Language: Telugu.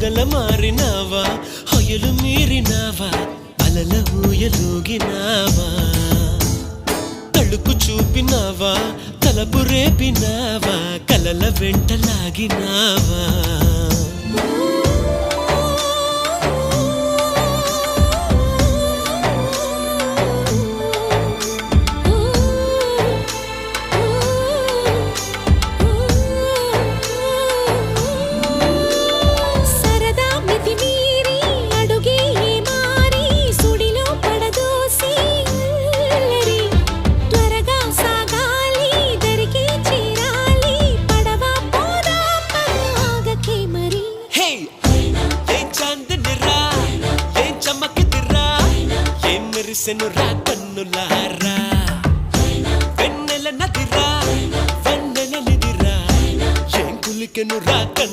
పగల మారినావా హొయలు మీరినావా అలల ఊయలూగినావా తళుకు చూపినావా తలపు రేపినావా కలల వెంటలాగినావా మెరిసెనురా కన్నులారా వెన్నెల నదిరా వెన్నెల నిదిరా ఏం కులికెనురా కన్ను